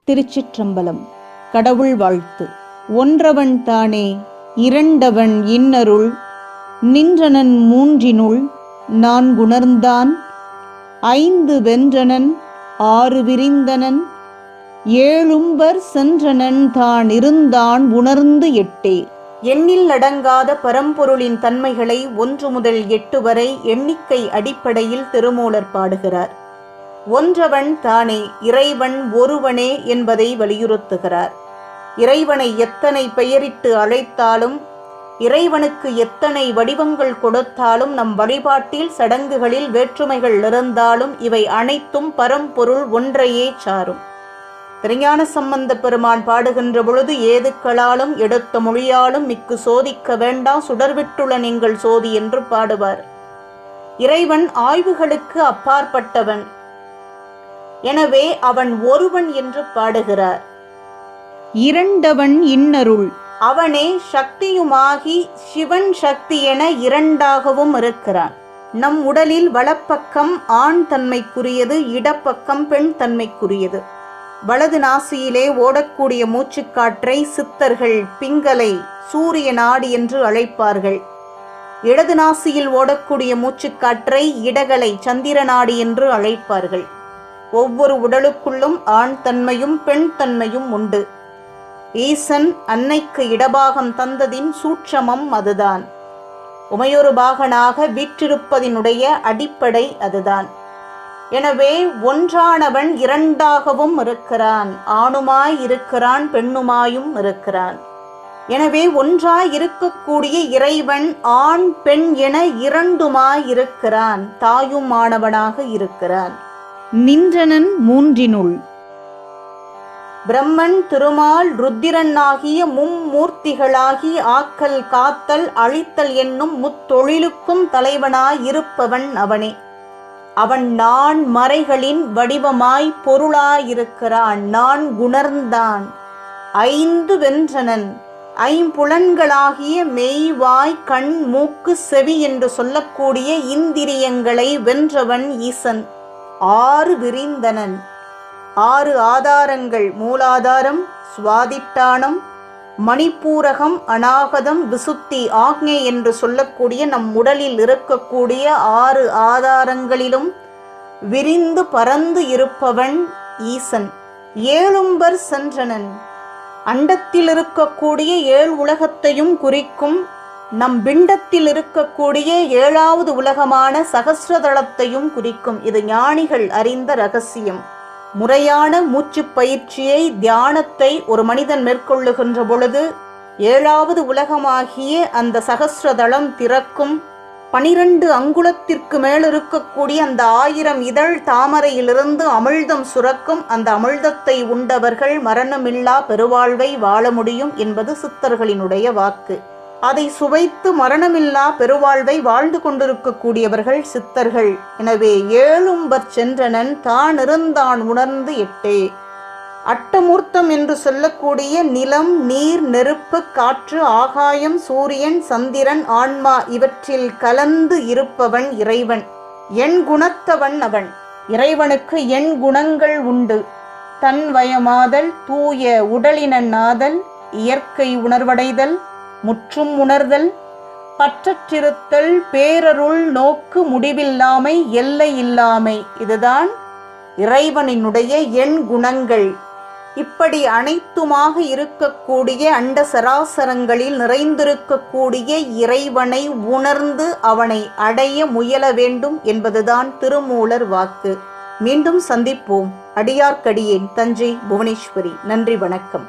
திருச்சிற்றம்பலம். கடவுள் வாழ்த்து. ஒன்றவன் தானே இரண்டவன் இன்னருள் நின்றனன் மூன்றினுள் நான்குணர்ந்தான் ஐந்து வென்றனன் ஆறு விரிந்தனன் ஏழும்பர் சென்றனன் தான் இருந்தான் உணர்ந்து எட்டே. எண்ணில் அடங்காத பரம்பொருளின் தன்மைகளை 1 முதல் 8 வரை எண்ணிக்கை அடிப்படையில் திருமூலர் பாடுகிறார். ஒன்றவன் தானே, இறைவன் ஒருவனே என்பதை வலியுறுத்துகிறார். இறைவனை எத்தனை பெயரிட்டு அழைத்தாலும், இறைவனுக்கு எத்தனை வடிவங்கள் கொடுத்தாலும், நம் வழிபாட்டில் சடங்குகளில் வேற்றுமைகள் இருந்தாலும் இவை அனைத்தும் பரம்பொருள் ஒன்றையே சாரும். திருஞான சம்பந்த பெருமான் பாடுகின்ற பொழுது, ஏதுக்களாலும் எடுத்த மொழியாலும் மிக்கு சோதிக்க வேண்டா சுடர்விட்டுள்ள நீங்கள் சோதி என்று பாடுவார். இறைவன் ஆய்வுகளுக்கு அப்பாற்பட்டவன், எனவே அவன் ஒருவன் என்று பாடுகிறார். இரண்டவன் இன்னருள், அவனே சக்தியுமாகி சிவன் சக்தி என இரண்டாகவும் இருக்கிறான். நம் உடலில் வலப்பக்கம் ஆண் தன்மைக்குரியது, இடப்பக்கம் பெண் தன்மைக்குரியது. வலது நாசியிலே ஓடக்கூடிய மூச்சுக்காற்றை சித்தர்கள் பிங்களை சூரிய நாடி என்று அழைப்பார்கள். இடது நாசியில் ஓடக்கூடிய மூச்சுக்காற்றை இடகலை சந்திர நாடி என்று அழைப்பார்கள். ஒவ்வொரு உடலுக்குள்ளும் ஆண் தன்மையும் பெண் தன்மையும் உண்டு. ஈசன் அன்னைக்கு இடபாகம் தந்ததின் சூட்சமம் அதுதான். உமையொரு பாகனாக வீற்றிருப்பதினுடைய அடிப்படை அதுதான். எனவே ஒன்றானவன் இரண்டாகவும் இருக்கிறான், ஆணுமாய் இருக்கிறான், பெண்ணுமாயும் இருக்கிறான். எனவே ஒன்றாய் இருக்கக்கூடிய இறைவன் ஆண் பெண் என இரண்டுமாய் இருக்கிறான், தாயும் ஆனவனாக இருக்கிறான். நின்றனன் மூன்றினுள், பிரம்மன் திருமால் ருத்திரன் ஆகிய மும்மூர்த்திகளாகி ஆக்கல் காத்தல் அழித்தல் என்னும் முத்தொழிலுக்கும் தலைவனாய் இருப்பவன் அவனே. அவன் நான் மறைகளின் வடிவமாய் பொருளாயிருக்கிறான், நான் குணர்ந்தான். ஐந்து வென்றனன், ஐம்புலன்களாகிய மெய் வாய் கண் மூக்கு செவி என்று சொல்லக்கூடிய இந்திரியங்களை வென்றவன் ஈசன். ஆறு விரிந்தனன், 6 ஆதாரங்கள், மூலாதாரம், சுவாதிட்டானம், மணிப்பூரகம், அநாகதம், விசுத்தி, ஆக்ஞை என்று சொல்லக்கூடிய நம் உடலில் இருக்கக்கூடிய 6 ஆதாரங்களிலும் விரிந்து பறந்து இருப்பவன் ஈசன். ஏழும்பர் சென்றனன், அண்டத்தில் இருக்கக்கூடிய 7 உலகத்தையும் குறிக்கும். நம் பிண்டத்தில் இருக்கக்கூடிய 7வது உலகமான சகஸ்ரதளத்தையும் குறிக்கும். இது ஞானிகள் அறிந்த இரகசியம். முறையான மூச்சு பயிற்சியை, தியானத்தை ஒரு மனிதன் மேற்கொள்ளுகின்ற பொழுது 7வது உலகமாகிய அந்த சகஸ்ரதளம் திறக்கும். 12 அங்குலத்திற்கு மேல் இருக்கக்கூடிய அந்த 1000 இதழ் தாமரையிலிருந்து அமிழ்தம் சுரக்கும். அந்த அமிழ்தத்தை உண்டவர்கள் மரணமில்லா பெருவாழ்வை வாழ முடியும் என்பது சித்தர்களினுடைய வாக்கு. அதை சுவைத்து மரணமில்லா பெருவாழ்வை வாழ்ந்து கொண்டிருக்கக்கூடியவர்கள் சித்தர்கள். எனவே ஏழும்பர் சென்றனன், தான் இருந்தான் உணர்ந்து எட்டே. அட்டமூர்த்தம் என்று சொல்லக்கூடிய நிலம், நீர், நெருப்பு, காற்று, ஆகாயம், சூரியன், சந்திரன், ஆன்மா இவற்றில் கலந்து இருப்பவன் இறைவன். எண் குணத்தவன் அவன். இறைவனுக்கு எண் குணங்கள் உண்டு. தன்வயமாதல், தூய உடலினாதல், இயற்கை உணர்வடைதல், முற்றும் உணர்தல், பற்றற்றிருத்தல், பேரருள் நோக்கு, முடிவில்லாமை, எல்லை இல்லாமை, இதுதான் இறைவனினுடைய எண் குணங்கள். இப்படி அனைத்துமாக இருக்கக்கூடிய அண்ட சராசரங்களில் நிறைந்திருக்கக்கூடிய இறைவனை உணர்ந்து அவனை அடைய முயல வேண்டும் என்பதுதான் திருமூலர் வாக்கு. மீண்டும் சந்திப்போம். அடியார்க்கடியேன், தஞ்சை புவனேஸ்வரி. நன்றி, வணக்கம்.